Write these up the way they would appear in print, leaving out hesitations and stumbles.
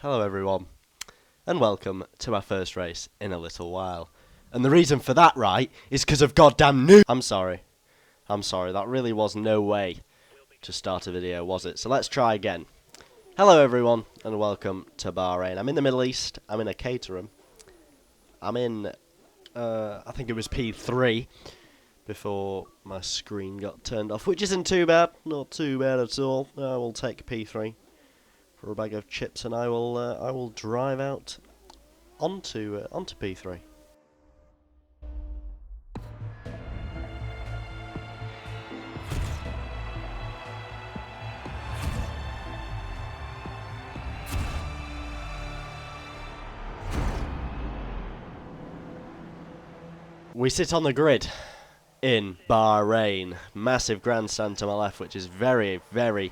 Hello everyone, and welcome to our first race in a little while. And the reason for that, right, is because of goddamn new... I'm sorry, that really was no way to start a video, was it? So let's try again. Hello everyone, and welcome to Bahrain. I'm in the Middle East, I'm in a caterum. I'm in, I think it was P3, before my screen got turned off, which isn't too bad, not too bad at all. I will take P3. For a bag of chips, and I will drive out onto P3. We sit on the grid in Bahrain. Massive grandstand to my left, which is very, very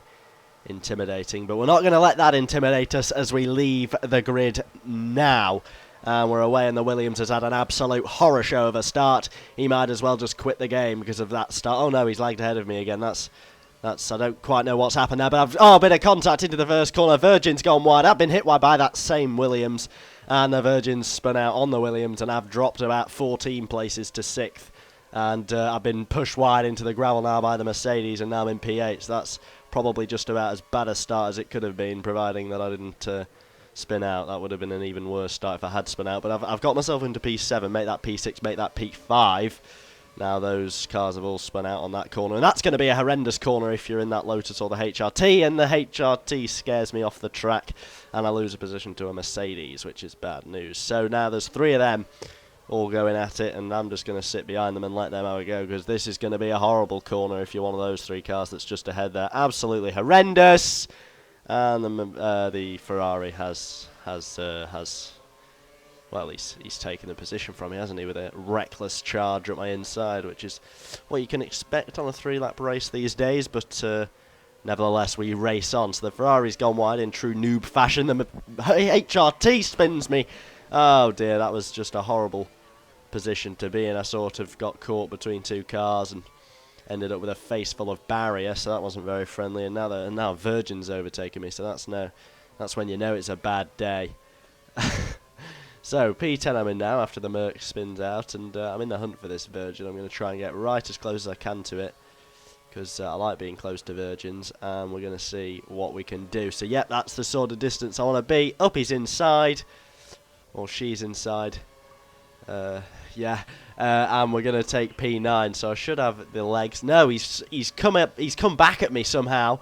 intimidating, but we're not going to let that intimidate us as we leave the grid now. We're away, and the Williams has had an absolute horror show of a start. He might as well just quit the game because of that start. Oh no, he's lagged ahead of me again. That's I don't quite know what's happened there, but a bit of contact into the first corner. Virgin's gone wide. I've been hit wide by that same Williams, and the Virgin's spun out on the Williams, and I've dropped about 14 places to 6th. And I've been pushed wide into the gravel now by the Mercedes, and now I'm in P8, so that's probably just about as bad a start as it could have been, providing that I didn't spin out. That would have been an even worse start if I had spun out, but I've got myself into P7, make that P6, make that P5. Now those cars have all spun out on that corner, and that's going to be a horrendous corner if you're in that Lotus or the HRT, and the HRT scares me off the track, and I lose a position to a Mercedes, which is bad news. So now there's 3 of them all going at it, and I'm just going to sit behind them and let them have a go, because this is going to be a horrible corner if you're one of those 3 cars that's just ahead there. Absolutely horrendous. And the Ferrari has well, he's taken the position from me, hasn't he, with a reckless charge at my inside, which is what you can expect on a 3-lap race these days, but nevertheless, we race on. So the Ferrari's gone wide in true noob fashion. The HRT spins me. Oh dear, that was just a horrible position to be in. I sort of got caught between 2 cars and ended up with a face full of barrier, so that wasn't very friendly. And now Virgin's overtaken me, so that's when you know it's a bad day. So P10 I'm in now after the Merc spins out, and I'm in the hunt for this Virgin. I'm going to try and get right as close as I can to it, because I like being close to Virgins, and we're going to see what we can do. So yep, that's the sort of distance I want to be. Up he's inside, or she's inside. Yeah, and we're going to take P9, so I should have the legs. No, he's come back at me somehow.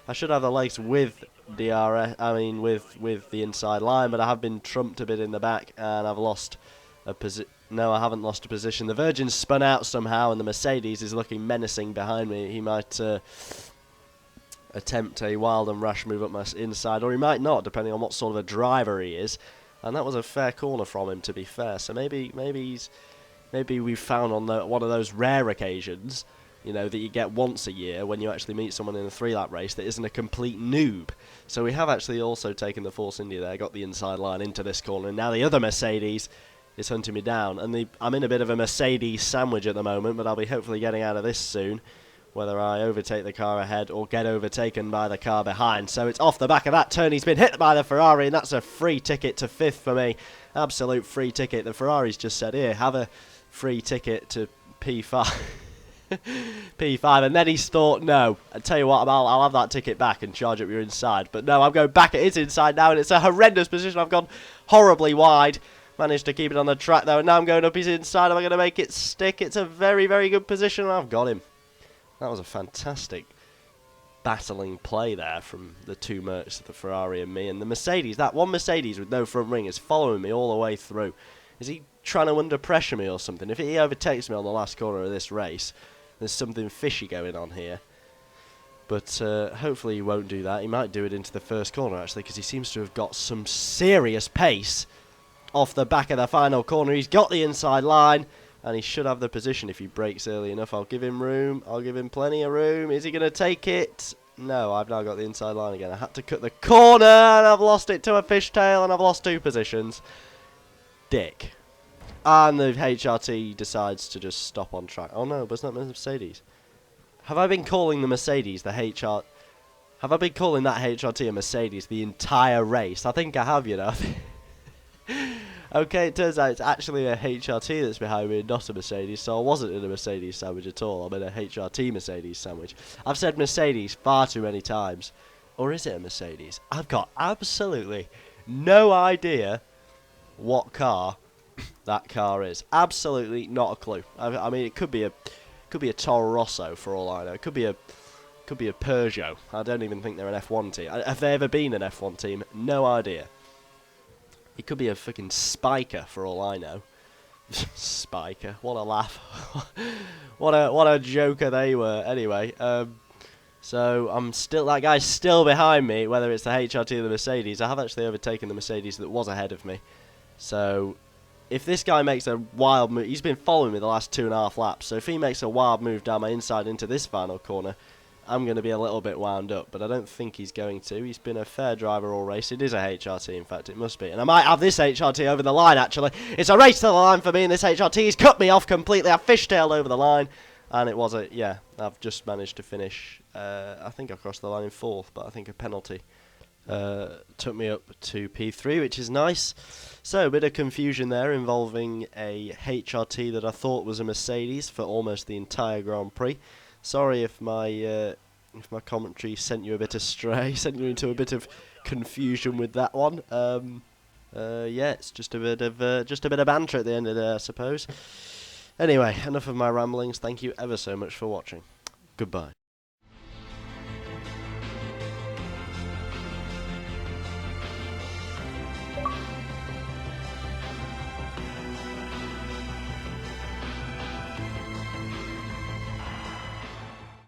I should have the legs with DRS, with the inside line, but I have been trumped a bit in the back, and I've lost a position. No, I haven't lost a position. The Virgin's spun out somehow, and the Mercedes is looking menacing behind me. He might attempt a wild and rash move up my inside, or he might not, depending on what sort of a driver he is. And that was a fair corner from him, to be fair. So maybe we've found on one of those rare occasions, you know, that you get once a year when you actually meet someone in a 3-lap race that isn't a complete noob. So we have actually also taken the Force India there, got the inside line into this corner, and now the other Mercedes is hunting me down. And I'm in a bit of a Mercedes sandwich at the moment, but I'll be hopefully getting out of this soon, whether I overtake the car ahead or get overtaken by the car behind. So it's off the back of that turn. He's been hit by the Ferrari, and that's a free ticket to 5th for me. Absolute free ticket. The Ferrari's just said, here, have a free ticket to P5. P5, and then he's thought, no, I tell you what, I'll have that ticket back and charge up your inside. But no, I'm going back at his inside now, and it's a horrendous position. I've gone horribly wide. Managed to keep it on the track, though, and now I'm going up his inside. Am I going to make it stick? It's a very, very good position, and I've got him. That was a fantastic battling play there from the 2 Mercs, the Ferrari and me. And the Mercedes, that one Mercedes with no front ring, is following me all the way through. Is he trying to under pressure me or something? If he overtakes me on the last corner of this race, there's something fishy going on here. But hopefully he won't do that. He might do it into the first corner, actually, because he seems to have got some serious pace off the back of the final corner. He's got the inside line, and he should have the position if he brakes early enough. I'll give him room. I'll give him plenty of room. Is he going to take it? No, I've now got the inside line again. I had to cut the corner, and I've lost it to a fishtail, and I've lost 2 positions. Dick. And the HRT decides to just stop on track. Oh no, but it's not Mercedes. Have I been calling the Mercedes the HRT? Have I been calling that HRT a Mercedes the entire race? I think I have, you know. Okay, it turns out it's actually a HRT that's behind me, not a Mercedes, so I wasn't in a Mercedes sandwich at all. I'm in a HRT Mercedes sandwich. I've said Mercedes far too many times. Or is it a Mercedes? I've got absolutely no idea what car that car is. Absolutely not a clue. I mean, it could be a Toro Rosso for all I know. It could be a Peugeot. I don't even think they're an F1 team. Have they ever been an F1 team? No idea. It could be a fucking Spiker for all I know. Spiker, what a laugh. what a joker they were. Anyway, so that guy's still behind me, whether it's the HRT or the Mercedes. I have actually overtaken the Mercedes that was ahead of me. So if this guy makes a wild move, he's been following me the last 2.5 laps, so if he makes a wild move down my inside into this final corner, I'm going to be a little bit wound up, but I don't think he's going to. He's been a fair driver all race. It is a HRT, in fact, it must be. And I might have this HRT over the line, actually. It's a race to the line for me, and this HRT has cut me off completely. I fishtailed over the line, and it was I've just managed to finish. I think I crossed the line in 4th, but I think a penalty took me up to P3, which is nice. So, a bit of confusion there involving a HRT that I thought was a Mercedes for almost the entire Grand Prix. Sorry if my commentary sent you a bit astray, sent you into a bit of confusion with that one. Yeah, it's just a bit of banter at the end of there, I suppose. Anyway, enough of my ramblings. Thank you ever so much for watching. Goodbye.